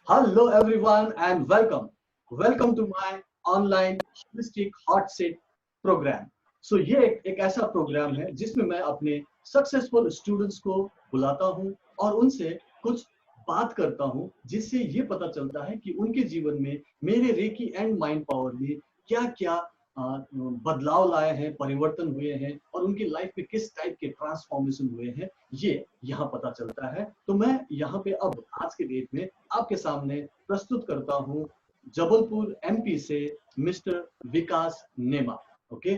Hello everyone and welcome. Welcome to my online holistic hot seat program. ये एक ऐसा programme है जिसमें मैं अपने सक्सेसफुल स्टूडेंट्स को बुलाता हूं और उनसे कुछ बात करता हूं जिससे ये पता चलता है कि उनके जीवन में मेरे रेकी एंड माइंड पावर में क्या-क्या बदलाव लाए हैं, परिवर्तन हुए हैं और उनकी लाइफ में किस टाइप के ट्रांसफॉर्मेशन हुए हैं, ये यहाँ पता चलता है। तो मैं यहाँ पे अब आज के डेट में आपके सामने प्रस्तुत करता हूँ जबलपुर एमपी से मिस्टर विकास नेमा। ओके,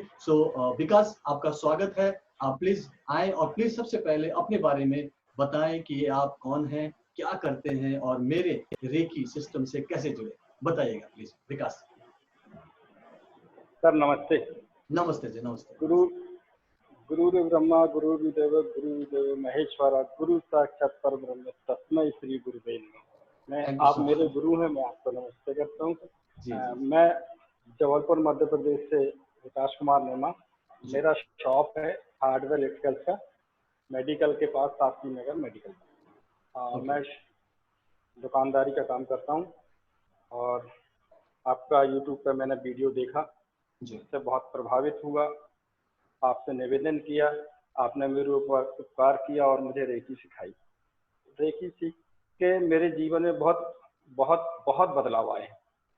विकास, आपका स्वागत है। आप प्लीज आए और प्लीज सबसे पहले अपने बारे में बताएं कि आप कौन हैं, क्या करते हैं और मेरे रेकी सिस्टम से कैसे जुड़े। बताइएगा प्लीज विकास। सर नमस्ते। नमस्ते जी, नमस्ते। गुरुर् ब्रह्मा गुरुर्देव महेश्वरा गुरु साक्षात परब्रह्म तस्मै श्री गुरुवे नमः। आप मेरे गुरु हैं, मैं आपको नमस्ते करता हूँ। मैं जबलपुर मध्य प्रदेश से विकास कुमार नेमा। मेरा शॉप है हार्डवेयर इलेक्ट्रिकल्स का, मेडिकल के पास ताप्ती नगर मेडिकल। मैं दुकानदारी का काम करता हूँ और आपका यूट्यूब पर मैंने वीडियो देखा, जिससे बहुत प्रभावित हुआ। आपसे निवेदन किया, आपने मेरे ऊपर उपकार किया और मुझे रेकी सिखाई। रेकी सीख के मेरे जीवन में बहुत बहुत बहुत बदलाव आए।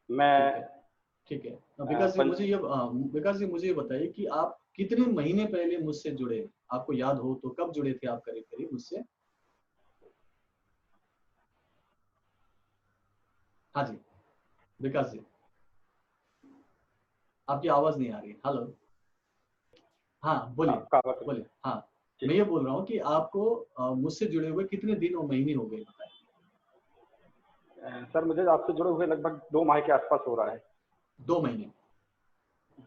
मैं ठीक है विकास जी, मुझे ये बताइए कि आप कितने महीने पहले मुझसे जुड़े? आपको याद हो तो कब जुड़े थे आप करीब मुझसे? हाँ जी विकास जी, आपकी आवाज नहीं आ रही। हेलो, हाँ बोलिए। हाँ, मैं ये बोल रहा हूँ कि आपको मुझसे जुड़े हुए कितने दिन और महीने हो गए बताएं। सर मुझे आपसे जुड़े हुए लगभग 2 माह के आसपास हो रहा है। 2 महीने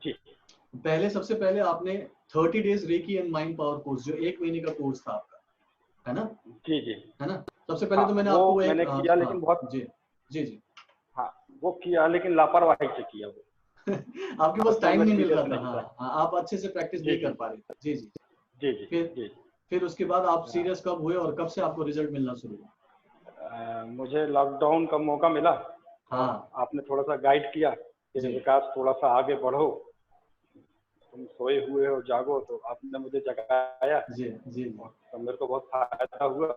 जी। सबसे पहले आपने 30 days recce and mind power course, जो 1 महीने का कोर्स था आपका, है ना? जी है ना? सबसे पहले तो मैंने आपको मैंने किया, लेकिन बहुत जी हाँ वो किया, लेकिन लापरवाही से किया वो। आपके पास टाइम नहीं मिल रहा था। हाँ, आप अच्छे से प्रैक्टिस नहीं कर पा रहे थे। जी। फिर उसके बाद आप सीरियस कब हुए और कब से आपको रिजल्ट मिलना शुरू हुआ? मुझे लॉकडाउन का मौका मिला। हाँ, आपने थोड़ा सा गाइड किया कि विकास थोड़ा सा आगे बढ़ो, तुम सोए हुए हो, जागो। तो आपने मुझे जगाया। जी। तो मेरे को बहुत फायदा हुआ।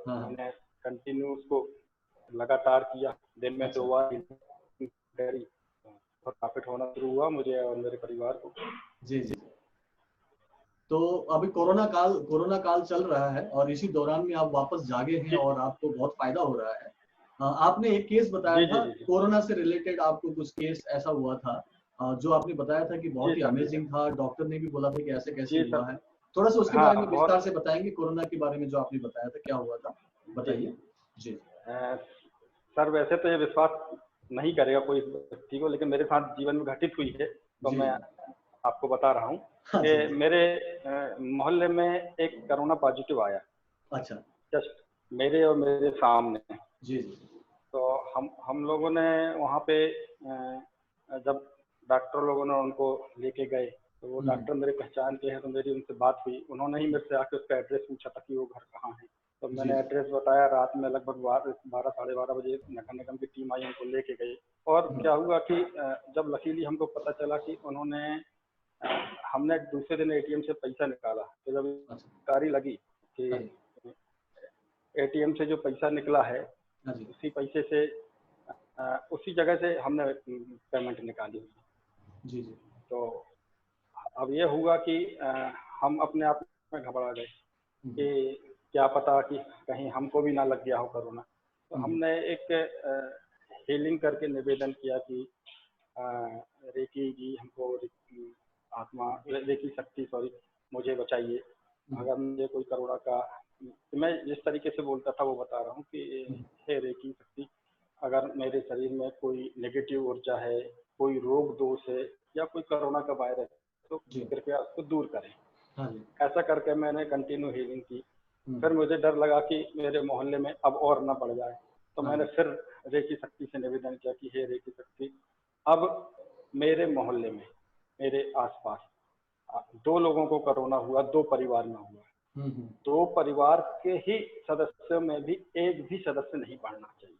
मैंने कंटिन्यू उसको लगातार किया, दिन में 2 बार करी, और प्रॉफिट होना शुरू हुआ मुझे और मेरे परिवार को। जी। तो अभी कोरोना काल चल रहा है और इसी दौरान में आप वापस जागे हैं और आपको बहुत फायदा हो रहा है। आपने एक केस बताया था कोरोना से रिलेटेड, आपको कुछ केस ऐसा हुआ था जो आपने बताया था कि बहुत ही अमेजिंग था। डॉक्टर ने भी बोला था कि ऐसे कैसे हुआ है। थोड़ा सा उसके बारे में विस्तार से बताएंगे, कोरोना के बारे में जो आपने बताया था, क्या हुआ था, बताइए। जी सर, वैसे तो ये विश्वास नहीं करेगा कोई व्यक्ति को, लेकिन मेरे साथ जीवन में घटित हुई है, तो मैं आपको बता रहा हूँ कि मेरे मोहल्ले में एक कोरोना पॉजिटिव आया। अच्छा। जस्ट मेरे और मेरे सामने। जी। तो हम लोगों ने वहाँ पे जब डॉक्टर लोगों ने उनको लेके गए, तो वो डॉक्टर मेरे पहचान के हैं, तो मेरी उनसे बात हुई। उन्होंने ही मेरे से आके उसका एड्रेस पूछा था कि वो घर कहाँ है। तो मैंने एड्रेस बताया। रात में लगभग 12 साढ़े 12 बजे नगर निगम की टीम आई, उनको लेके गई। और क्या हुआ कि जब लकीली हमको पता चला कि हमने दूसरे दिन एटीएम से पैसा निकाला, तो जब जानकारी लगी कि एटीएम से जो पैसा निकला है, उसी पैसे से उसी जगह से हमने पेमेंट निकाली। जी। तो अब ये हुआ कि हम अपने आप में घबरा गए कि क्या पता कि कहीं हमको भी ना लग गया हो कोरोना। तो हमने एक हीलिंग करके निवेदन किया कि रेकी जी हमको रेकी शक्ति मुझे बचाइए। अगर मुझे कोई कोरोना का, मैं जिस तरीके से बोलता था वो बता रहा हूँ कि हे रेकी शक्ति, अगर मेरे शरीर में कोई नेगेटिव ऊर्जा है, कोई रोग दोष है या कोई कोरोना का वायरस, तो कृपया उसको दूर करें। ऐसा करके मैंने कंटिन्यू हीलिंग की। फिर मुझे डर लगा कि मेरे मोहल्ले में अब और ना बढ़ जाए, तो मैंने फिर रेकी शक्ति से निवेदन किया कि हे रेकी शक्ति, अब मेरे मोहल्ले में, मेरे आसपास 2 लोगों को कोरोना हुआ, 2 परिवार में हुआ। 2 परिवार के ही सदस्यों में भी एक भी सदस्य नहीं बढ़ना चाहिए।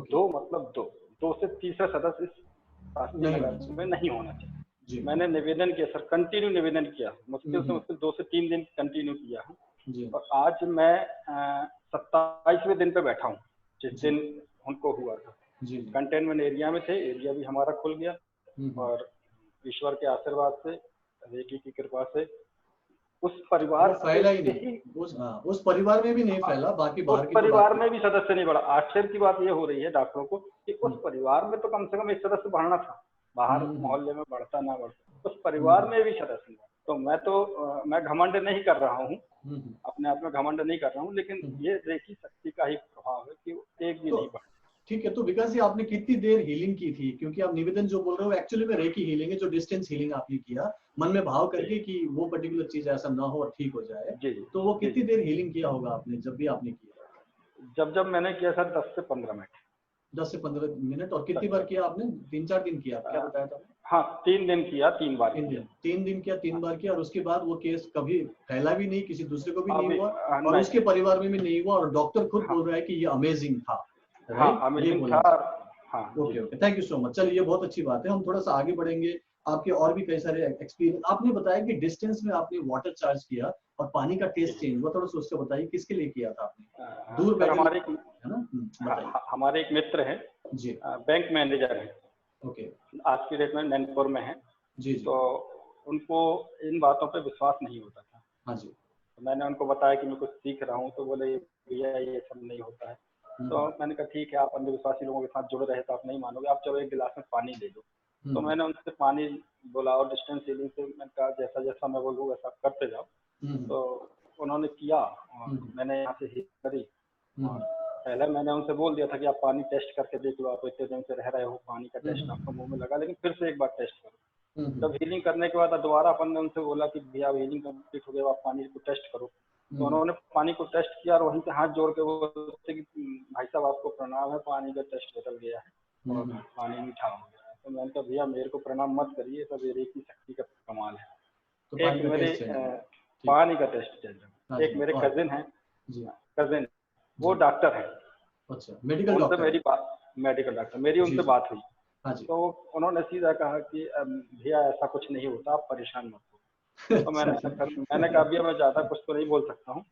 दो मतलब दो से तीसरा सदस्य इस शास्त्रीय में नहीं होना चाहिए। मैंने निवेदन किया सर, कंटिन्यू निवेदन किया, मुश्किल से मुश्किल 2 से 3 दिन कंटिन्यू किया है। और आज मैं 27वें दिन पे बैठा हूँ जिस दिन उनको हुआ था। कंटेनमेंट एरिया में थे, एरिया भी हमारा खुल गया और ईश्वर के आशीर्वाद से, रेकी की कृपा से उस परिवार फैला ही नहीं, उस परिवार में भी नहीं फैला, बाकी बाहर के परिवार में भी सदस्य नहीं बढ़ा। आश्चर्य की बात ये हो रही है डॉक्टरों को कि उस परिवार में तो कम से कम एक सदस्य बढ़ना था, बाहर मोहल्ले में बढ़ता ना बढ़ता, उस परिवार में भी सदस्य नहीं। तो मैं घमंड नहीं कर रहा हूँ, अपने आप में घमंड नहीं कर रहा हूँ, लेकिन ये रेकी शक्ति का ही प्रभाव है कि एक भी नहीं बढ़ा। ठीक है, तो विकास जी आपने कितनी देर हीलिंग की थी? क्योंकि आप निवेदन जो बोल रहे हो एक्चुअली में रेकी हीलिंग है, जो डिस्टेंस हीलिंग आपने किया मन में भाव करके कि वो पर्टिकुलर चीज ऐसा ना हो और ठीक हो जाए। तो वो कितनी देर हीलिंग किया होगा आपने जब भी आपने किया? जब मैंने किया सर 10 से 15 मिनट। 10 से 15 मिनट। और कितनी बार किया आपने? 3-4 दिन किया, क्या बताया था? हाँ 3 दिन किया, 3 बार 3 दिन किया, 3 बार किया। और उसके बाद वो केस कभी फैला भी नहीं, किसी दूसरे को भी नहीं हुआ और उसके परिवार में भी नहीं हुआ, और डॉक्टर खुद बोल रहा है कि ये अमेजिंग था। Okay, thank you so much. चलिए, ये बहुत अच्छी बात है। हम थोड़ा सा आगे बढ़ेंगे, आपके और भी कई सारे एक्सपीरियंस। आपने बताया कि डिस्टेंस में आपने वाटर चार्ज किया और पानी का टेस्ट चेंज, वो थोड़ा सा उससे बताइए, किसके लिए किया था आपने? दूर बैठे है ना? हमारे एक मित्र हैं जी, बैंक मैनेजर है, ओके, आज की डेट में नैनपुर में है जी। तो उनको इन बातों पे विश्वास नहीं होता था। हाँ जी। तो मैंने उनको बताया कि मैं कुछ सीख रहा हूँ, तो बोले भैया ये सब नहीं होता है। तो मैंने कहा ठीक है, आप अंधविश्वासी लोगों के साथ जुड़ रहे तो आप नहीं मानोगे, आप चलो एक गिलास में पानी ले लो। तो मैंने उनसे पानी बोला और डिस्टेंस हीलिंग से मैंने कहा जैसा जैसा मैं बोलूँ वैसा करते जाओ। तो उन्होंने किया और मैंने यहाँ से हील करी। पहले मैंने उनसे बोल दिया था कि आप पानी टेस्ट करके देख लो, आप इतने दिन से रह रहे हो, पानी का टेस्ट आपको मुंह में लगा, लेकिन फिर से एक बार टेस्ट करो। जब हीलिंग करने के बाद दोबारा अपन ने उनसे बोला कि भैया हीलिंग कंप्लीट हो गया, आप पानी को टेस्ट करो। तो उन्होंने पानी को टेस्ट किया और वहीं से हाथ जोड़ के बोलते कि भाई साहब आपको प्रणाम है, पानी का टेस्ट बदल गया है और पानी मीठा हो गया है। तो मैंने कहा भैया मेरे को प्रणाम मत करिए, सब रेकी शक्ति का कमाल है। तो एक मेरे पानी का टेस्ट चल रहा है। एक मेरे कजिन है, कजिन वो डॉक्टर है, अच्छा, मेडिकल डॉक्टर, मेरी बात मेडिकल डॉक्टर, मेरी उनसे बात हुई। तो उन्होंने सीधा कहा कि भैया ऐसा कुछ नहीं होता, आप परेशान मत हो। तो मैंने कहा भैया मैं ज्यादा कुछ तो नहीं बोल सकता हूँ,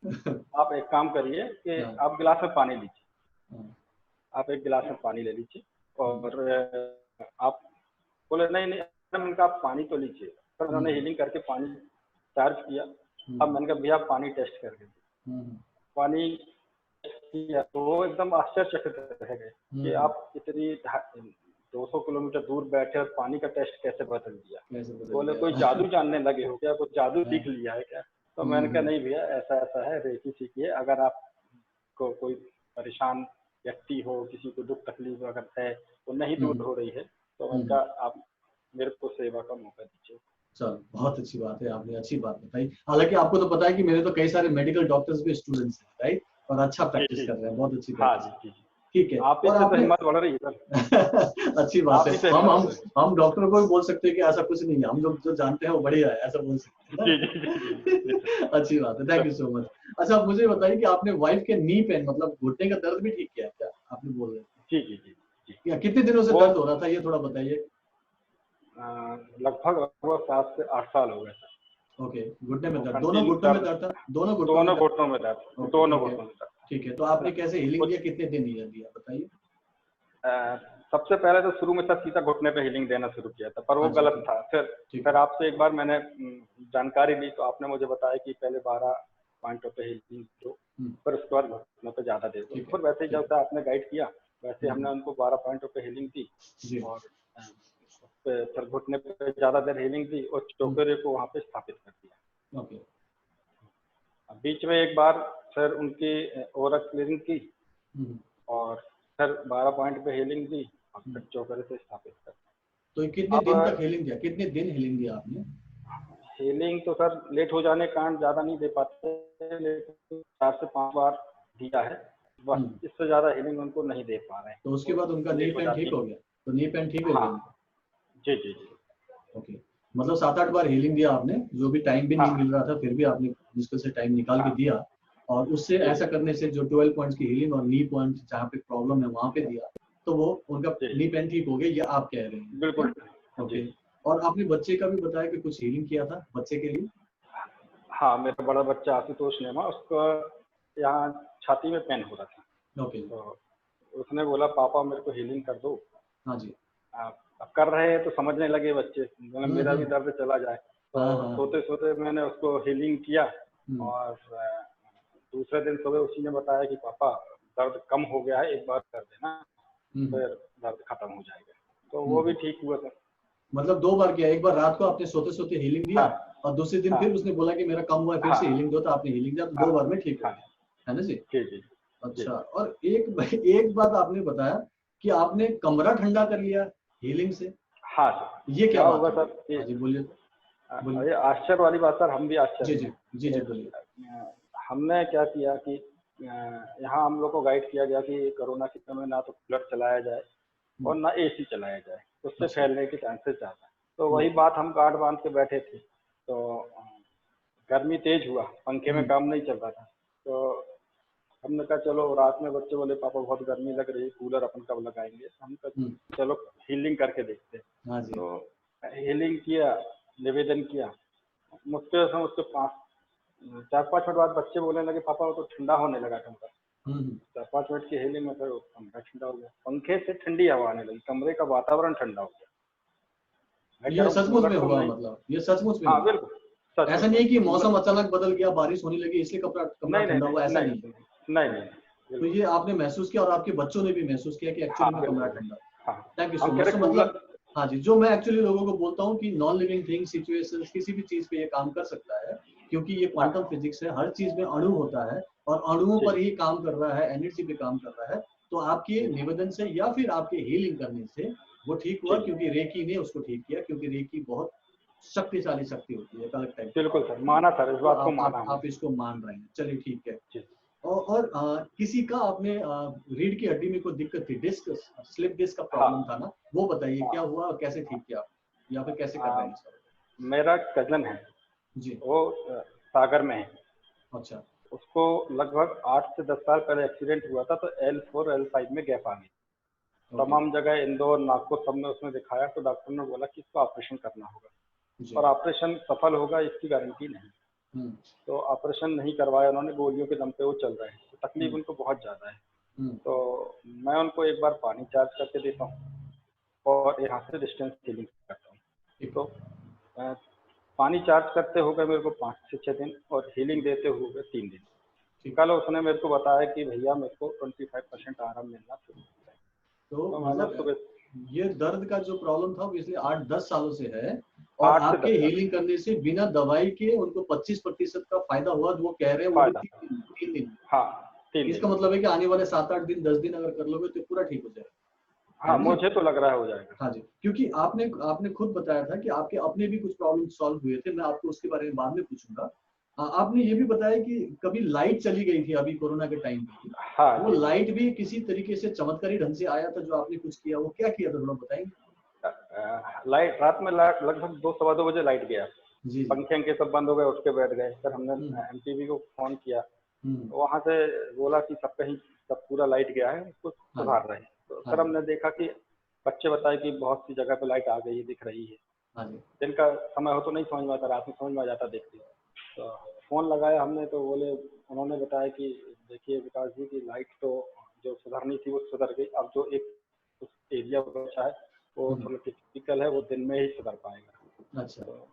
आप एक काम करिए कि आप गिलास में पानी लीजिए, आप एक गिलास में पानी ले लीजिए और आप बोले नहीं उनका आप पानी तो लीजिए। फिर उन्होंने हीलिंग करके पानी चार्ज किया। अब मैंने कहा भैया आप पानी टेस्ट करके, पानी किया तो वो एकदम आश्चर्यचकित रह गए कि आप इतनी 200 किलोमीटर दूर बैठे और पानी का टेस्ट कैसे बदल दिया। बोले कोई जादू जानने लगे हो क्या, कुछ जादू सीख लिया है क्या? तो मैंने कहा नहीं भैया ऐसा ऐसा है, रेकी सीखिए। अगर आपको कोई परेशान व्यक्ति हो, किसी को दुख तकलीफ अगर है वो नहीं दूर हो रही है, तो उनका आप मेरे को सेवा का मौका दीजिए। चलो, बहुत अच्छी बात है, आपने अच्छी बात बताई। हालांकि आपको तो पता है कि मेरे तो कई सारे मेडिकल डॉक्टर्स भी स्टूडेंट्स हैं, राइट, और अच्छा प्रैक्टिस कर रहे हैं, बहुत अच्छी प्रैक्टिस। ठीक है, आप और आपने हिम्मत बढ़ रही है सर। अच्छी बात है। हम डॉक्टरों को भी बोल सकते हैं कि ऐसा कुछ नहीं है, हम लोग जो जानते हैं वो बढ़िया है, ऐसा बोल सकते हैं। अच्छी बात है, थैंक यू सो मच। अच्छा, आप मुझे बताइए कि आपने वाइफ के नी पेन मतलब घुटने का दर्द भी ठीक किया क्या? आपने बोल रहे थे जी, कितने दिनों से दर्द हो रहा था, ये थोड़ा बताइए। लगभग 7 से 8 साल हो गए सर। ओके, घुटने में दर्द, दोनों घुटनों में दर्द था? दोनों घुटनों में दर्द, दोनों घुटनों में दर्द। ठीक है, तो आपने कैसे हीलिंग किया, कितने दिन हीलिंग दिया बताइए? सबसे पहले तो शुरू में सर सीधा घुटने पे हीलिंग देना शुरू किया था, पर वो गलत था। फिर आपसे एक बार मैंने जानकारी ली तो आपने मुझे बताया कि पहले 12 पॉइंटों पे हीलिंग दो, फिर उसके बाद घुटनों पे ज्यादा दे दो। फिर वैसे ही जैसा आपने गाइड किया वैसे हमने उनको 12 पॉइंटों पे हीलिंग दी और फिर घुटने पे ज्यादा देर हीलिंग दी और चौकरे को वहाँ पे स्थापित कर दिया। ओके। बीच में एक बार फिर उनकी ओरल क्लीनिंग की और फिर 12 पॉइंट पे हीलिंग दी और फिर चौकरे से स्थापित कर। तो कितने दिन तक हीलिंग दिया, कितने दिन हीलिंग दिया आपने? हीलिंग तो सर लेट हो जाने के कारण ज्यादा नहीं दे पाते, लेकिन 4 से 5 बार दिया है, बस इससे ज्यादा हीलिंग उनको नहीं दे पा रहे हैं। तो उसके बाद उनका नी पेन ठीक हो गया? तो नी पेन ठीक हो गया? जी जी जी। ओके, मतलब 7-8 बार हीलिंग दिया आपने, जो भी टाइम भी नहीं मिल रहा था फिर भी आपने मुश्किल से टाइम निकाल के दिया, और उससे ऐसा करने से जो 12 पॉइंट्स की हीलिंग और नी पॉइंट जहाँ पे प्रॉब्लम है वहाँ पे दिया, तो वो उनका नी पेन ठीक हो गया, ये आप कह रहे हैं? बिल्कुल। ओके। और आपने बच्चे का भी बताया कि कुछ हीलिंग किया था बच्चे के लिए? हाँ, मेरा बड़ा बच्चा आशुतोष नेमा, उसका यहाँ छाती में पेन हो रहा था। ओके। तो उसने बोला पापा मेरे को हीलिंग कर दो। हाँ जी। अब कर रहे हैं तो समझने लगे बच्चे, मतलब मेरा भी दर्द चला जाए। तो सोते सोते मैंने उसको हीलिंग किया और दूसरे दिन सुबह उसी ने बताया कि पापा दर्द कम हो गया है, एक बार कर देना फिर दर्द खत्म हो जाएगा। तो वो भी ठीक हुआ सर। मतलब 2 बार किया, एक बार रात को आपने सोते सोते हीलिंग दिया और दूसरे दिन फिर उसने बोला कि मेरा कम हुआ है, फिर से हीलिंग दो, तो आपने हीलिंग दिया, तो 2 बार में ठीक हो गया, है ना जी? जी। अच्छा। और एक बात आपने बताया कि आपने कमरा ठंडा कर लिया हीलिंग से। हाँ सर। ये क्या होगा बात सर? हाँ जी, बोलिए। ये आश्चर्य वाली बात सर, हम भी आश्चर्य। जी बोलिए। हमने क्या किया कि यहाँ हम लोग को गाइड किया गया कि कोरोना के समय ना तो कूलर चलाया जाए और ना एसी चलाया जाए, उससे फैलने के चांसेस ज़्यादा है। तो वही बात हम गार्ड बांध के बैठे थे, तो गर्मी तेज हुआ, पंखे में काम नहीं चल रहा था। तो हमने कहा चलो, रात में बच्चे बोले पापा बहुत गर्मी लग रही है, कूलर अपन कब लगाएंगे। हम कहा चलो हीलिंग करके देखते हैं। तो हीलिंग किया, निवेदन किया, मुश्किल से उसके 4-5 मिनट बाद बच्चे बोलने लगे पापा वो तो ठंडा होने लगा कमरा। 4-5 मिनट की हीलिंग में फिर कमरा ठंडा हो गया, पंखे से ठंडी हवा आने लगी, कमरे का वातावरण ठंडा हो गया। ये सचमुच में हुआ? मतलब ये सचमुच में? हाँ बिल्कुल। ऐसा नहीं है कि मौसम अचानक बदल गया, बारिश होने लगी इसलिए कमरा ठंडा हुआ, ऐसा नहीं? नहीं। तो ये आपने महसूस किया और आपके बच्चों ने भी महसूस किया कि एक्चुअली में कमरा ठंडा। Thank you so much. मतलब हाँ जी, जो मैं एक्चुअली लोगों को बोलता हूँ कि नॉन लिविंग थिंग सिचुएशंस किसी भी चीज पे ये काम कर सकता है, क्योंकि ये क्वांटम फिजिक्स है, हर चीज में अणु होता है और अणुओं पर ही काम कर रहा है, एनर्जी पे काम कर रहा है। तो आपके निवेदन से या फिर आपके हीलिंग करने से वो ठीक हुआ, क्योंकि रेकी ने उसको ठीक किया, क्योंकि रेकी बहुत शक्तिशाली शक्ति होती है, अलग टाइप। बिल्कुल सर, माना सर, इस बात को माना। आप इसको मान रहे हैं, चलिए ठीक है। और किसी का आपने रीढ़ की हड्डी में कोई दिक्कत थी, डिस्क स्लिप डिस्क का प्रॉब्लम था ना, वो बताइए क्या हुआ और कैसे ठीक किया या फिर कैसे कर रहे हैं सर? मेरा कजन है जी, वो सागर में है। अच्छा। उसको लगभग 8 से 10 साल पहले एक्सीडेंट हुआ था, तो L4 L5 में गैप आ गई। तमाम जगह इंदौर, नागपुर सब में उसने दिखाया, तो डॉक्टर ने बोला कि इसको ऑपरेशन करना होगा और ऑपरेशन सफल होगा इसकी गारंटी नहीं। तो ऑपरेशन नहीं करवाया उन्होंने, गोलियों के दम पे वो चल रहे हैं, तो तकलीफ उनको बहुत ज़्यादा है। तो मैं उनको एक बार पानी चार्ज करके देता हूँ और यहाँ से डिस्टेंस हीलिंग करता हूँ। तो पानी चार्ज करते हो गए मेरे को 5 से 6 दिन और हीलिंग देते हुए 3 दिन। कल उसने मेरे को बताया कि भैया मेरे को 25% आराम मिलना शुरू हो गया। तो मतलब ये दर्द का जो प्रॉब्लम था वो इसलिए 8-10 सालों से है और आपके हीलिंग करने से बिना दवाई के उनको 25% का फायदा हुआ, जो वो कह रहे हैं, वो 3 दिन। हाँ, 3 दिन। इसका मतलब है कि आने वाले 7-8 दिन 10 दिन अगर कर लोगे तो पूरा ठीक हो जाएगा। हाँ, मुझे तो लग रहा है हो जाएगा। हाँ जी, क्योंकि आपने खुद बताया था कि आपके अपने भी कुछ प्रॉब्लम सॉल्व हुए थे, मैं आपको उसके बारे में बाद में पूछूंगा। आपने ये भी बताया कि कभी लाइट चली गई थी अभी कोरोना के टाइम पे। हाँ, वो लाइट भी किसी तरीके से चमत्कारी ढंग से आया था, जो आपने कुछ किया, वो क्या किया था थोड़ा बताएंगे? लाइट रात में लगभग 2-2:15 बजे लाइट गया जी। पंखे सब बंद हो गए, उठ के बैठ गए। फिर हमने MTV को फोन किया, तो वहाँ से बोला कि सब पूरा लाइट गया है, उसको सुधार रहे हैं। तो फिर हमने देखा कि बच्चे बताए कि बहुत सी जगह पे लाइट आ गई है, दिख रही है। दिन का समय हो तो नहीं समझ में आता, रात में समझ में आ जाता देखते। तो फोन लगाया हमने, तो उन्होंने बताया कि देखिए विकास जी की लाइट तो जो सुधरनी थी वो सुधर गई, अब जो एक एरिया बचा है वो थोड़ा टिपिकल है, वो दिन में ही सुधर पाएगा। अच्छा। तो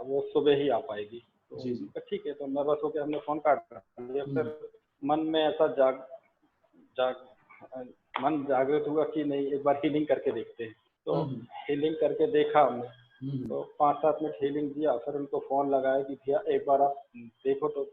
वो सुबह ही आ पाएगी। तो ठीक है, तो नर्वस होकर हमने फोन काट दिया। फिर मन में ऐसा मन जागृत हुआ कि नहीं, एक बार हीलिंग करके देखते हैं। तो हीलिंग करके देखा हमने, तो 5-7 मिनट हीलिंग दिया। फिर उनको फोन लगाया कि भैया एक बार आप देखो। तो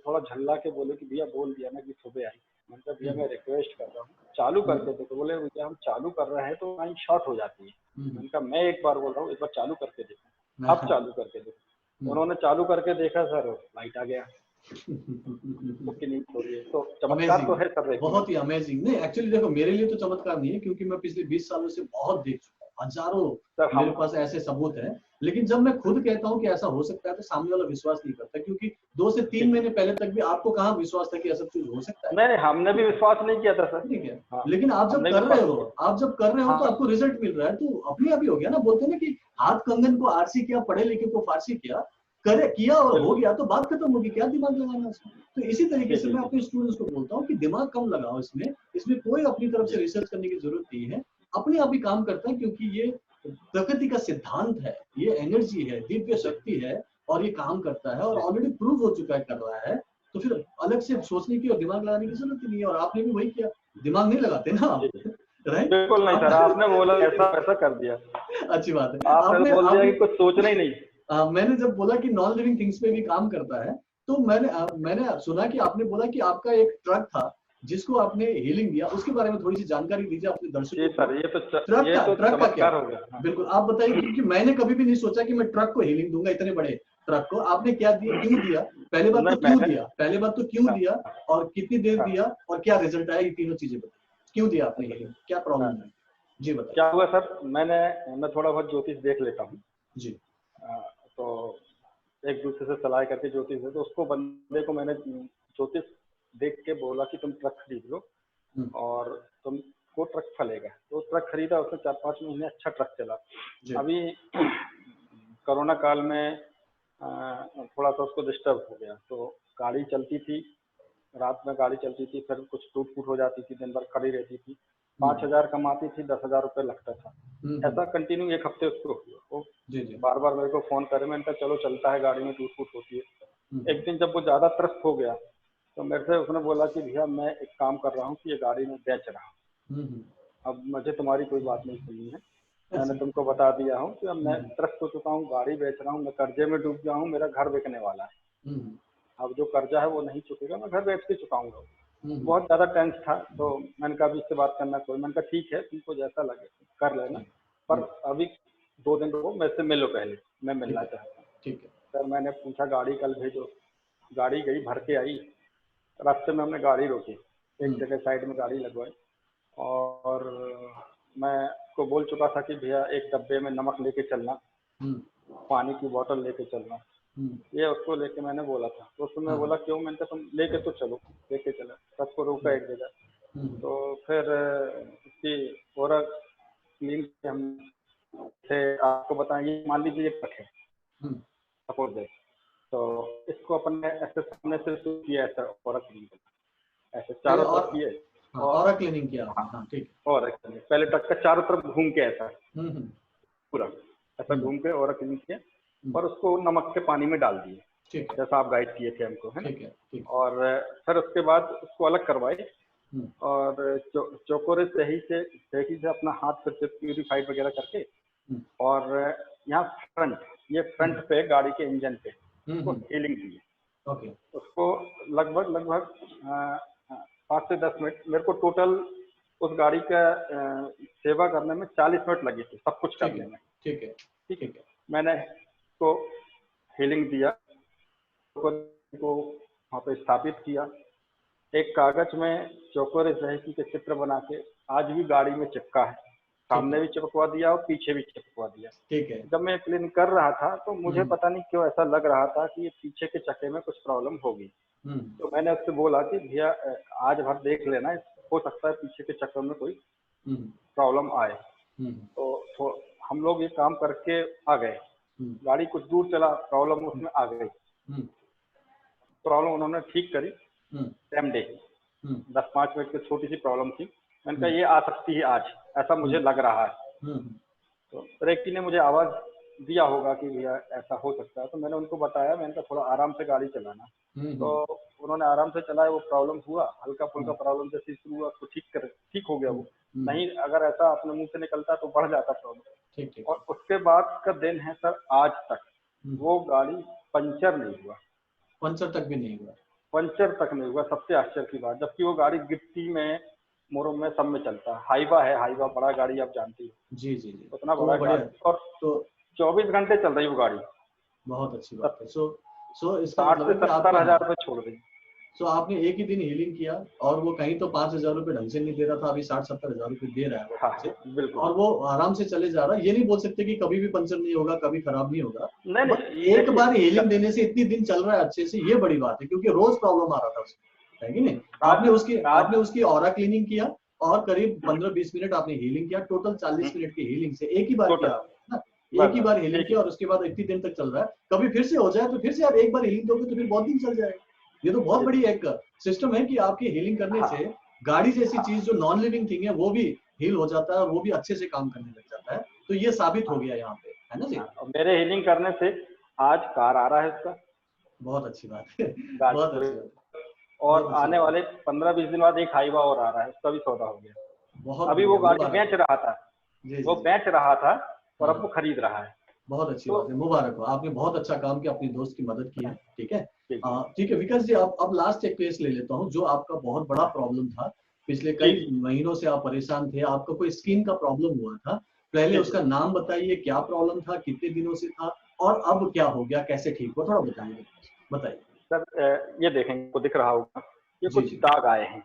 थोड़ा झल्ला के बोले कि भैया बोल दिया ना कि सुबह आई। मैंने कहा भैया मैं रिक्वेस्ट कर रहा हूँ चालू करके देखो। बोले भैया हम चालू कर रहे हैं तो लाइन शॉर्ट हो जाती है। मैंने कहा मैं एक बार बोल रहा हूँ, एक बार चालू करके देखो, अब चालू करके देखो। उन्होंने चालू करके देखा सर, लाइट आ गया। तो चमत्कार तो है सर, बहुत ही अमेजिंग। नहीं एक्चुअली देखो, मेरे लिए तो चमत्कार नहीं है, क्योंकि मैं पिछले 20 सालों से बहुत देख चुका हूँ। हजारों मेरे पास ऐसे सबूत हैं। लेकिन जब मैं खुद कहता हूँ कि ऐसा हो सकता है तो सामने वाला विश्वास नहीं करता, क्योंकि 2 से 3 महीने पहले तक भी आपको कहाँ विश्वास था कि ऐसा चीज हो सकता है? नहीं, हमने भी विश्वास नहीं किया था सर। ठीक है। हाँ, लेकिन आप जब कर रहे हो, तो हाँ, आपको रिजल्ट मिल रहा है, तो अपने आप ही हो गया ना। बोलते हैं ना कि हाथ कंगन को आरसी किया, पढ़े लिखे को फारसी किया, करे किया और हो गया तो बात खत्म होगी, क्या दिमाग लगाना उसमें। तो इसी तरीके से मैं अपने स्टूडेंट्स को बोलता हूँ कि दिमाग कम लगाओ इसमें कोई अपनी तरफ से रिसर्च करने की जरूरत नहीं है, अपने आप ही काम करता है, क्योंकि ये प्रकृति का सिद्धांत है, ये एनर्जी है, दिव्य शक्ति है, और ये काम करता है और ऑलरेडी प्रूव हो चुका है कर रहा है। तो फिर अलग से सोचने की और दिमाग लगाने की जरूरत ही नहीं है। और आपने भी वही किया, दिमाग नहीं लगाते ना आप, राइट? बिल्कुल नहीं सर, आपने बोला ऐसा ऐसा कर दिया। अच्छी बात है। आपने बोल दिया कि कुछ सोचना ही नहीं। मैंने जब बोला कि नॉन लिविंग थिंग्स पे भी काम करता है, तो मैंने सुना कि आपने बोला कि आपका एक ट्रक था जिसको आपने हीलिंग दिया, उसके बारे में थोड़ी सी जानकारी दीजिए अपने दर्शकों को। सर, ये तो ट्रक का क्या हो गया। बिल्कुल आप बताइए, क्योंकि मैंने कभी भी नहीं सोचा कि मैं ट्रक को हीलिंग दूंगा, इतने बड़े ट्रक को। आपने क्या दिया, क्यों दिया? पहले बात तो क्यों दिया, और कितनी देर दिया, और क्या रिजल्ट आया, ये तीनों चीजें बताइए। क्यों दिया आपने हीलिंग, क्या प्रॉब्लम है? जी बताइए। क्या हुआ सर, मैं थोड़ा बहुत ज्योतिष देख लेता हूँ जी। तो एक दूसरे से सलाह करके ज्योतिष है, तो उसको बंदे को मैंने ज्योतिष देख के बोला कि तुम ट्रक खरीद लो और तुमको ट्रक फलेगा। तो ट्रक खरीदा, उसमें 4-5 महीने अच्छा ट्रक चला। अभी कोरोना काल में थोड़ा सा उसको डिस्टर्ब हो गया, तो गाड़ी चलती थी, रात में गाड़ी चलती थी, फिर कुछ टूट फूट हो जाती थी, दिन भर खड़ी रहती थी। 5,000 कमाती थी, 10,000 रुपये लगता था। ऐसा कंटिन्यू 1 हफ्ते उसको हुआ। वो बार बार मेरे को फोन करे, मैंने कहा चलो चलता है, गाड़ी में टूट फूट होती है। एक दिन जब वो ज्यादा त्रस्त हो गया तो मेरे से उसने बोला कि भैया मैं एक काम कर रहा हूँ कि ये गाड़ी में बेच रहा हूँ, अब मुझे तुम्हारी कोई बात नहीं सुननी है, मैंने तुमको बता दिया हूँ कि अब मैं त्रस्त हो चुका हूँ, गाड़ी बेच रहा हूँ, मैं कर्जे में डूब गया हूँ, मेरा घर बिकने वाला है, अब जो कर्जा है वो नहीं चुकेगा, मैं घर बेच के चुकाऊंगा। बहुत ज्यादा टेंस था, तो मैंने कहा अभी इससे बात करना कोई, मैंने कहा ठीक है, तुमको जैसा लगे कर लेना, पर अभी 2 दिन रुको, मेरे से मिलो पहले, मैं मिलना चाहता हूँ। ठीक है सर, मैंने पूछा गाड़ी कल भेजो, गाड़ी गई, भर के आई। रास्ते में हमने गाड़ी रोकी, एक जगह साइड में गाड़ी लगवाई, और मैं को बोल चुका था कि भैया एक डब्बे में नमक लेके चलना, पानी की बोतल लेके चलना, ये उसको लेके मैंने बोला था। तो उसने बोला क्यों? मैंने कहा तुम लेके तो चलो, लेके चला, सबको रोका एक जगह। तो फिर उसकी पूरा क्लीन हम थे, आपको बताएंगे, मान लीजिए ये ट्रक है, सपोज है, तो इसको अपने ऐसे सामने से शुरू किया, ऐसा और क्लीन ऐसे चारों तरफ किए, और क्लीनिंग किया। हाँ ठीक। और पहले ट्रक का चारों तरफ घूम के ऐसा पूरा ऐसा घूम के और क्लीन किया, और उसको नमक के पानी में डाल दिए, जैसा आप गाइड किए थे हमको, है ना। और फिर उसके बाद उसको अलग करवाए, और चौकोरे सही से अपना हाथ फिर से प्यूरिफाइड वगैरह करके, और यहाँ फ्रंट पे गाड़ी के इंजन पे उसको हीलिंग दी है। उसको लगभग 5 से 10 मिनट, मेरे को टोटल उस गाड़ी का सेवा करने में 40 मिनट लगे थे, सब कुछ करने में। ठीक है। मैंने उसको हीलिंग दिया, को वहाँ पे स्थापित किया, एक कागज में चौकोरे सही के चित्र बना के आज भी गाड़ी में चिपका है, सामने भी चिपकवा दिया और पीछे भी चिपकवा दिया। ठीक है। जब मैं क्लीन कर रहा था तो मुझे पता नहीं क्यों ऐसा लग रहा था कि ये पीछे के चक्के में कुछ प्रॉब्लम होगी। तो मैंने उससे बोला कि भैया आज भर देख लेना, हो सकता है पीछे के चक्कर में कोई प्रॉब्लम आए। तो हम लोग ये काम करके आ गए, गाड़ी कुछ दूर चला, प्रॉब्लम उसमें आ गई, प्रॉब्लम उन्होंने ठीक करी सेम डे, 10-5 मिनट की छोटी सी प्रॉब्लम थी। मैंने कहा ये आ सकती है आज, ऐसा मुझे लग रहा है। तो रेकी ने मुझे आवाज दिया होगा कि भैया ऐसा हो सकता है, तो मैंने उनको बताया, मैंने कहा थोड़ा आराम से गाड़ी चलाना। तो उन्होंने आराम से चलाया, वो प्रॉब्लम हुआ, हल्का फुल्का प्रॉब्लम जैसे शुरू हुआ उसको ठीक हो गया वो। नहीं अगर ऐसा अपने मुंह से निकलता तो बढ़ जाता प्रॉब्लम। और उसके बाद का दिन है सर, आज तक वो गाड़ी पंचर नहीं हुआ, पंचर तक नहीं हुआ, सबसे आश्चर्य की बात। जबकि वो गाड़ी गिट्टी में, मोरम में, सब में चलता है, हाईवा बड़ा गाड़ी, आप जानती हो। जी उतना बड़ा गाड़ी, और तो 24 घंटे चल रही वो गाड़ी। बहुत अच्छी बात है। सो इसका 60 से 70 हज़ार रुपये छोड़ रही। सो आपने एक ही दिन हीलिंग किया और वो कहीं तो 5,000 रुपए ढंग से नहीं दे रहा था, अभी 60-70,000 रुपए दे रहा है वो ढंग से। बिल्कुल। और वो आराम से चले जा रहा है। ये नहीं बोल सकते कि कभी भी पंचर नहीं होगा, कभी खराब नहीं होगा। नहीं बट एक बार हीलिंग देने से इतनी दिन चल रहा है अच्छे से, ये बड़ी बात है, क्योंकि रोज प्रॉब्लम आ रहा था उसको, है कि नहीं? आपने उसकी ऑरा क्लीनिंग किया और करीब 15-20 मिनट आपने हीलिंग किया, टोटल 40 मिनट की हीलिंग से एक ही बार किया ना, एक ही बार हीलिंग किया और उसके बाद इतनी दिन तक चल रहा है। कभी फिर से हो जाए तो फिर से आप एक बार हीलिंग दोगे तो फिर बहुत दिन चल जाएगा। ये तो बहुत बड़ी एक सिस्टम है कि आपकी हीलिंग करने से गाड़ी जैसी चीज जो नॉन लिविंग थिंग है वो भी हील हो जाता है और वो भी अच्छे से काम करने लग जाता है। तो ये साबित हो गया यहाँ पे, है ना जी? मेरे हीलिंग करने से आज कार आ रहा है इसका। बहुत अच्छी बात है, बहुत अच्छी बात। और आने वाले 15-20 दिन बाद एक हाईवा और आ रहा है, उसका भी सौदा हो गया। बहुत अभी वो गाड़ी बेच रहा था, वो बेच रहा था और अब वो खरीद रहा है। बहुत अच्छी बात है, मुबारक हो, आपने बहुत अच्छा काम किया, अपनी दोस्त की मदद की है। ठीक है, ठीक है विकास जी, अब लास्ट एक केस ले लेता हूँ जो आपका बहुत बड़ा प्रॉब्लम था। पिछले कई महीनों से आप परेशान थे, आपको कोई स्किन का प्रॉब्लम हुआ था। पहले उसका नाम बताइए, क्या प्रॉब्लम था, कितने दिनों से था और अब क्या हो गया, कैसे ठीक हुआ, थोड़ा बताइए। सर ये देखेंगे को दिख रहा होगा, ये कुछ दाग आए हैं।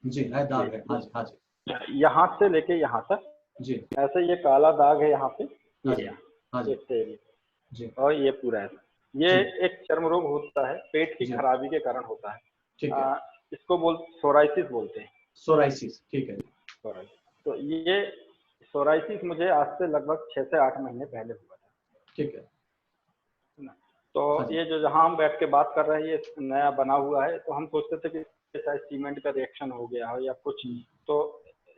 जी दाग है, हाँ जी हाँ जी। यहाँ से लेके यहाँ तक जी, ऐसे ये काला दाग है यहाँ पे, जी। और ये पूरा है। ये एक चर्म रोग होता है, पेट की खराबी के कारण होता है। ठीक है, इसको सोराइसिस बोलते हैं। सोराइसिस, ठीक है। तो ये सोराइसिस मुझे आज से लगभग 6 से 8 महीने पहले हुआ था। ठीक है। तो ये जो जहाँ हम बैठ के बात कर रहे हैं, ये नया बना हुआ है, तो हम सोचते थे कि शायद सीमेंट का रिएक्शन हो गया हो या कुछ। तो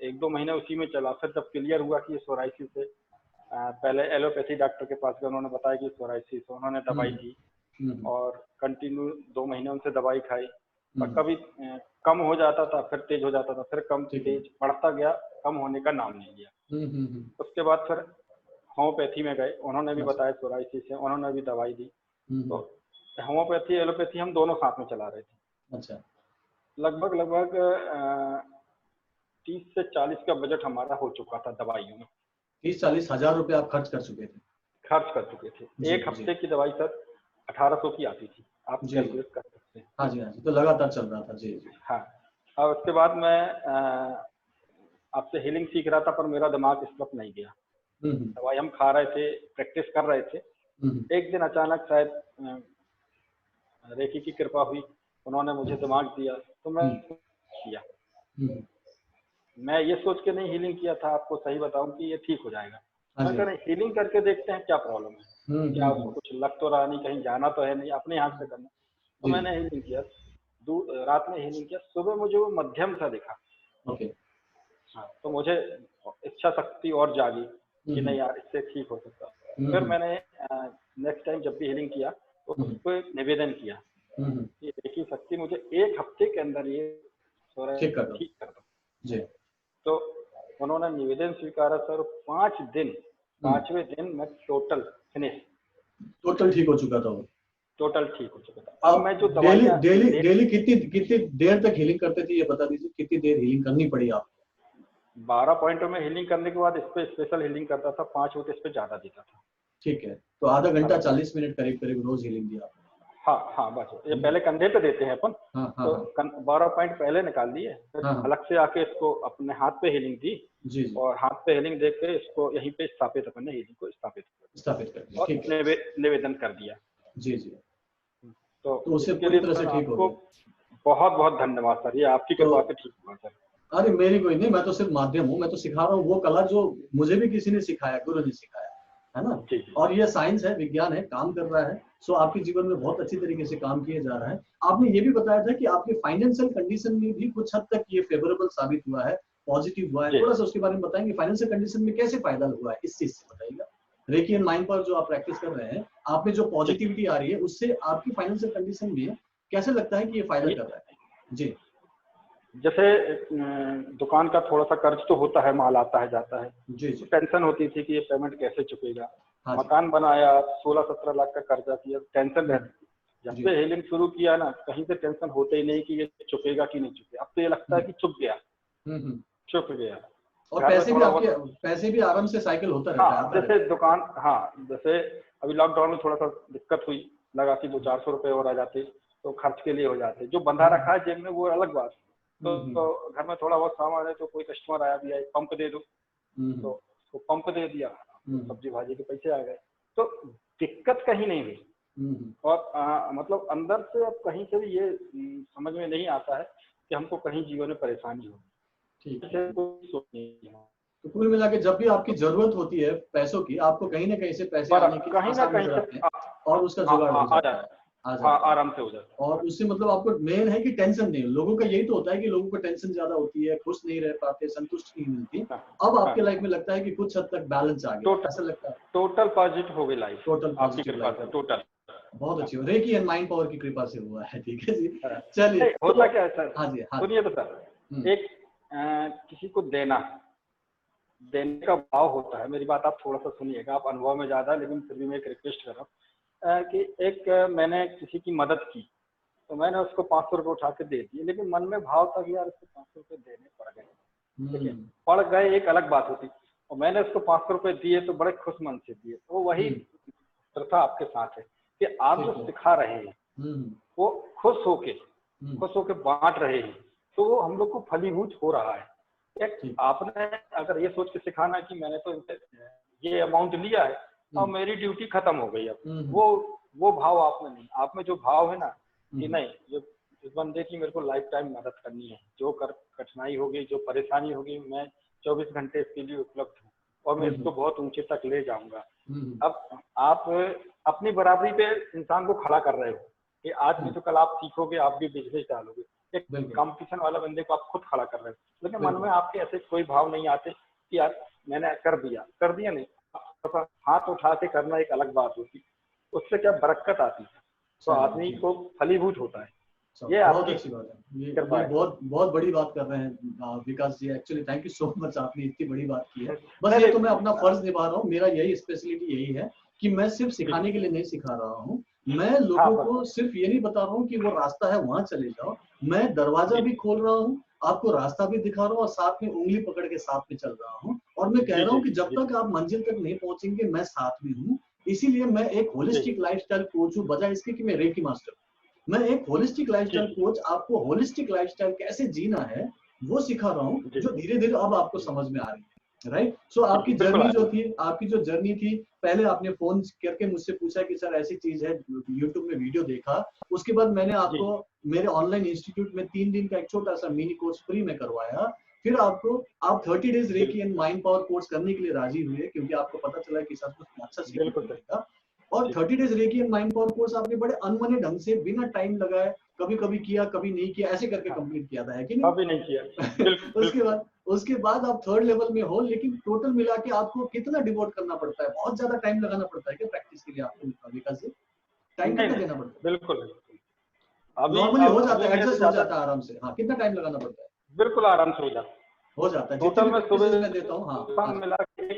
1-2 महीने उसी में चला। फिर जब क्लियर हुआ कि ये सोराइसिस है, पहले एलोपैथी डॉक्टर के पास गए, उन्होंने बताया कि सोराइसिस, उन्होंने दवाई दी और कंटिन्यू 2 महीने उनसे दवाई खाई। और कभी कम हो जाता था, फिर तेज हो जाता था, फिर कम तेज बढ़ता गया, कम होने का नाम नहीं लिया। उसके बाद फिर होम्योपैथी में गए, उन्होंने भी बताया सोराइसिस है, उन्होंने भी दवाई दी। तो होम्योपैथी एलोपैथी हम दोनों साथ में चला रहे थे। अच्छा। लगभग 30 से 40 का बजट हमारा हो चुका था दवाइयों में। 30-40 हजार रुपए आप खर्च कर चुके थे? एक हफ्ते की दवाई सर 1800 की आती थी, आप कैलकुलेट कर सकते हैं। हाँ जी हाँ जी, तो लगातार चल रहा था। जी। हाँ, और उसके बाद मैं आपसे हीलिंग सीख रहा था, पर मेरा दिमाग इस वक्त नहीं गया। दवाई हम खा रहे थे, प्रैक्टिस कर रहे थे। एक दिन अचानक शायद रेकी की कृपा हुई, उन्होंने मुझे दिमाग दिया, तो मैं किया। मैं ये सोच के नहीं हीलिंग किया था, आपको सही बताऊं कि ये ठीक हो जाएगा। मैं कह रहा हीलिंग करके देखते हैं क्या प्रॉब्लम है, क्या कुछ लग तो रहा नहीं, कहीं जाना तो है नहीं, अपने हाथ से करना। तो मैंने हीलिंग किया, रात में हीलिंग किया, सुबह मुझे वो मध्यम सा दिखा। हाँ, तो मुझे इच्छा शक्ति और जागी कि नहीं यार, इससे ठीक हो सकता। फिर मैंने नेक्स्ट टाइम जब भी हीलिंग किया तो उसको निवेदन किया कि देखिए शक्ति, मुझे 1 हफ्ते के अंदर ये ठीक कर दो। तो उन्होंने निवेदन स्वीकारा सर। 5वें दिन मैं टोटल ठीक हो चुका था वो। टोटल ठीक हो चुका था। अब मैं जो डेली कितनी देर तक हीलिंग करते थे, ये बता दीजिए, कितनी देर हीलिंग करनी पड़ी आपको? 12 पॉइंटों में हीलिंग करने के बाद इस पे स्पेशल हीलिंग करता था, 5 होते इस पे ज्यादा देता था। ठीक है, तो आधा घंटा 40 मिनट करीब रोज हीलिंग दिया आपने? हाँ बस। ये पहले कंधे पे देते हैं अपन। तो 12 पॉइंट पहले निकाल लिए, फिर अलग से आके इसको अपने हाथ पे हीलिंग दी। और हाथ पे हीलिंग देख के इसको यहीं पे स्थापित, अपन ने हीलिंग को स्थापित कर दिया और निवेदन कर दिया। जी। तो उससे पूरी तरह से ठीक हो गया। बहुत धन्यवाद सर, ये आपकी कृपा से ठीक हुआ सर। अरे मेरी कोई नहीं, मैं तो सिर्फ माध्यम हूँ, मैं तो सिखा रहा हूँ वो कला जो मुझे भी किसी ने सिखाया, गुरु ने सिखाया, है ना? और ये साइंस है, विज्ञान है, काम कर रहा है। सो आपके जीवन में बहुत अच्छी तरीके से काम किया जा रहा है। आपने ये भी बताया था कि आपके फाइनेंशियल कंडीशन में भी कुछ हद तक ये फेवरेबल साबित हुआ है, पॉजिटिव हुआ है। थोड़ा सा उसके बारे में बताएंगे, फाइनेंशियल कंडीशन में कैसे फायदा हुआ है, इस चीज से बताइएगा। रेकी एंड माइंड पर जो आप प्रैक्टिस कर रहे हैं, आप में जो पॉजिटिविटी आ रही है, उससे आपकी फाइनेंशियल कंडीशन में कैसे लगता है कि ये फायदा कर रहा है? जी। जैसे दुकान का थोड़ा सा कर्ज तो होता है, माल आता है जाता है। जी। टेंशन होती थी कि ये पेमेंट कैसे चुकेगा। मकान बनाया, 16-17 लाख का कर्जा किया, टेंशन रहती। जब से हीलिंग शुरू किया ना, कहीं से टेंशन होते ही नहीं कि ये चुकेगा कि नहीं चुकेगा। अब तो ये लगता है कि चुक गया। और पैसे भी आराम से साइकिल होता रहता है। जैसे दुकान, जैसे अभी लॉकडाउन में थोड़ा सा दिक्कत हुई, लगा कि 200-400 रुपए और आ जाते तो खर्च के लिए हो जाते हैं। जो बंधा रखा है जेब में वो अलग बात। तो घर में थोड़ा बहुत सामान है तो कोई कस्टमर आया भी है, पंप दे दो, तो उसको पंप दे दिया, सब्जी भाजी के पैसे आ गए, तो दिक्कत कहीं नहीं हुई। और मतलब अंदर से अब कहीं से भी ये समझ में नहीं आता है कि हमको कहीं जीवन में परेशानी हो। ठीक है, कोई सोच नहीं है। तो कुल मिला के जब भी आपकी जरूरत होती है पैसों की, आपको कहीं ना कहीं से पैसे आने की कहीं ना आसार कहीं नजर आते हैं और उसका आ जुगाड़ हो जाता है, आराम से हो जाता है। और उससे मतलब आपको मेन है कि टेंशन नहीं। लोगों का यही तो होता है कि लोगों को टेंशन ज्यादा होती है, खुश नहीं रह पाते, संतुष्टि नहीं मिलती। अब आपके लाइफ में लगता है कि कुछ हद तक बैलेंस आ गया, ऐसा लगता है? टोटल पॉजिटिव हो गई लाइफ, टोटल आपकी कृपा से टोटल। बहुत अच्छी, रेकी एंड माइंड पावर की कृपा से हुआ है। ठीक है जी, चलिए। होता क्या है सर? हाँ जी, हाँ, सुनिए तो सर, एक किसी को देने का भाव होता है। मेरी बात आप थोड़ा सा सुनिएगा, आप अनुभव में ज्यादा, लेकिन फिर भी मैं एक रिक्वेस्ट कर रहा हूँ कि एक मैंने किसी की मदद की, तो मैंने उसको 500 रुपये उठा के दे दिए, लेकिन मन में भाव था कि यार इसको 500 रुपये देने पड़ गए। ठीक है, पड़ गए एक अलग बात होती, और मैंने उसको 500 रुपये दिए तो बड़े खुश मन से दिए। तो वही प्रथा आपके साथ है कि आप जो सिखा रहे हैं वो खुश होके बांट रहे हैं, तो वो हम लोग को फलीभूत हो रहा है। एक आपने अगर ये सोच के सिखाना कि मैंने तो ये अमाउंट लिया है और मेरी ड्यूटी खत्म हो गई, अब वो भाव आप में नहीं। आप में जो भाव है ना कि नहीं, ये इस बंदे की मेरे को लाइफ टाइम मदद करनी है, जो कठिनाई होगी, जो परेशानी होगी, मैं 24 घंटे इसके लिए उपलब्ध हूँ और मैं इसको बहुत ऊंचे तक ले जाऊंगा। अब आप अपनी बराबरी पे इंसान को खड़ा कर रहे हो कि आज नहीं तो कल आप सीखोगे, आप भी बिजनेस डालोगे। एक कंपटीशन वाला बंदे को आप खुद खड़ा कर रहे हो, लेकिन मन में आपके ऐसे कोई भाव नहीं आते कि यार मैंने कर दिया नहीं। हाथ उठा के करना एक अलग बात होती, उससे क्या बरकत आती है, तो आदमी को फलीभूत होता है। ये बहुत अच्छी बात है, ये बहुत बहुत बड़ी बात कर रहे हैं Vikas ji. Actually thank you so much, आपने इतनी बड़ी बात की है। बस ये तो मैं अपना फर्ज निभा रहा हूँ, मेरा यही स्पेशलिटी यही है कि मैं सिर्फ सिखाने के लिए नहीं सिखा रहा हूँ, मैं लोगों को सिर्फ ये नहीं बता रहा हूँ कि वो रास्ता है वहां चले जाओ, मैं दरवाजा भी खोल रहा हूँ, आपको रास्ता भी दिखा रहा हूँ और साथ में उंगली पकड़ के साथ में चल रहा हूँ। और मैं कह रहा हूँ कि जब तक आप मंजिल तक नहीं पहुंचेंगे मैं साथ में हूँ। इसीलिए मैं एक होलिस्टिक लाइफस्टाइल कोच हूँ, बजाय इसके कि मैं रेकी मास्टर। मैं एक होलिस्टिक लाइफस्टाइल कोच, आपको होलिस्टिक लाइफस्टाइल कैसे जीना है वो सिखा रहा हूँ, जो धीरे धीरे अब आपको समझ में आ रही है। राइट, सो आपकी जर्नी जो थी, आपकी जो जर्नी थी, पहले आपने फोन करके मुझसे पूछा कि सर ऐसी चीज है, यूट्यूब में वीडियो देखा, उसके बाद मैंने आपको मेरे ऑनलाइन इंस्टीट्यूट में 3 दिन का एक छोटा सा मिनी कोर्स फ्री में करवाया। फिर आप 30 days recce and mind power course करने के लिए राजी हुए, क्योंकि आपको पता चला कि सब कुछ अच्छा सीखने को मिलेगा। और 30 days recce and mind power course आपने बड़े अनमने ढंग से बिना टाइम लगाए, कभी कभी किया कभी नहीं किया, ऐसे करके कंप्लीट किया था, है कि नहीं? कभी नहीं किया। उसके बाद आप 3rd लेवल में हो, लेकिन टोटल मिला के आपको कितना डिवोट करना पड़ता है? बहुत ज्यादा टाइम लगाना पड़ता है क्या प्रैक्टिस के लिए आपको विकास जी? टाइम कितना देना पड़ता है? बिल्कुल नॉर्मली हो जाता है, एडजस्ट हो जाता है आराम से। हाँ, कितना टाइम लगाना पड़ता है? बिल्कुल आराम से हो जाता है। टोटल में सुबह मैं देता हूँ। हाँ, मिला के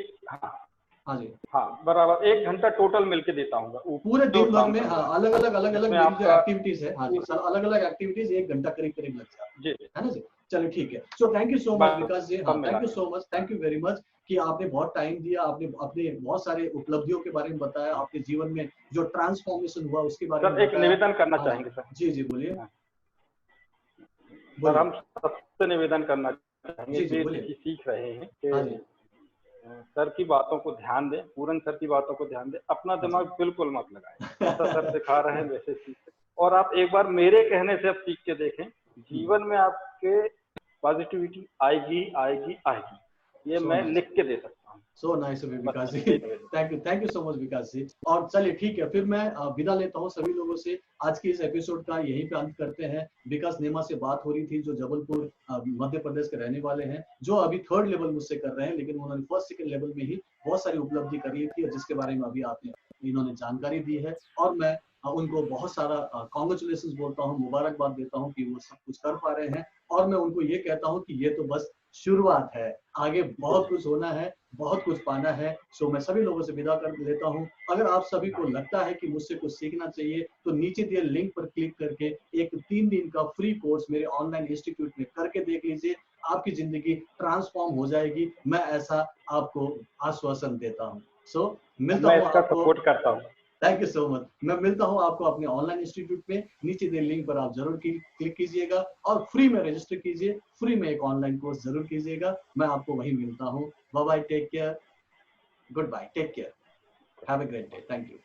हाँ जी, हाँ बराबर 1 घंटा टोटल मिलके देता हूँ पूरे दिन भर में। हाँ, अलग अलग जो एक्टिविटीज है, हाँ जी, अलग अलग एक्टिविटीज 1 घंटा करीब लग जाता है ना जी। चलिए ठीक है, so thank you so much Vikas ji. हाँ, thank you so much, thank you very much कि आपने बहुत टाइम दिया, आपने अपने बहुत सारे उपलब्धियों के बारे में बताया, आपके जीवन में जो ट्रांसफॉर्मेशन हुआ उसके बारे में बताया। एक निवेदन करना चाहेंगे सर। जी जी, बोलिए। सर हम सबसे निवेदन करना चाहेंगे कि सीख रहे हैं कि सर की बातों को ध्यान दें, पूरन सर की बातों को ध्यान दें, अपना दिमाग बिल्कुल मत लगाएं। जैसा सर सिखा रहे हैं वैसे सीखें, और आप एक बार मेरे कहने से आप सीख के देखें, जीवन में आपके पॉजिटिविटी आएगी। ये मैं लिख के दे सकता हूँ। So nice Vikas ji, thank you so much Vikas ji. और चलिए ठीक है, फिर मैं विदा लेता हूँ सभी लोगों से। आज के इस एपिसोड का यहीं पे अंत करते हैं। विकास नेमा से बात हो रही थी, जो जबलपुर मध्य प्रदेश के रहने वाले हैं, जो अभी 3rd लेवल मुझसे कर रहे हैं, लेकिन उन्होंने 1st 2nd लेवल में ही बहुत सारी उपलब्धि कर ली थी, जिसके बारे में अभी आपने इन्होंने जानकारी दी है। और मैं उनको बहुत सारा कॉन्ग्रेचुलेशन बोलता हूँ, मुबारकबाद देता हूँ कि वो सब कुछ कर पा रहे हैं। और मैं उनको ये कहता हूँ कि ये तो बस शुरुआत है, आगे बहुत कुछ होना है, बहुत कुछ पाना है। सो मैं सभी लोगों से विदा कर लेता हूँ। अगर आप सभी को लगता है कि मुझसे कुछ सीखना चाहिए, तो नीचे दिए लिंक पर क्लिक करके एक 3 दिन का फ्री कोर्स मेरे ऑनलाइन इंस्टीट्यूट में करके देख लीजिए, आपकी जिंदगी ट्रांसफॉर्म हो जाएगी। मैं ऐसा आपको आश्वासन देता हूँ। सो मिलता हूँ, सपोर्ट करता हूँ। Thank you so much. मैं मिलता हूं आपको अपने ऑनलाइन इंस्टीट्यूट में। नीचे दिए लिंक पर आप जरूर क्लिक कीजिएगा और फ्री में रजिस्टर कीजिए। फ्री में एक ऑनलाइन कोर्स जरूर कीजिएगा। मैं आपको वहीं मिलता हूं। Bye bye, take care, goodbye, take care, have a great day, thank you.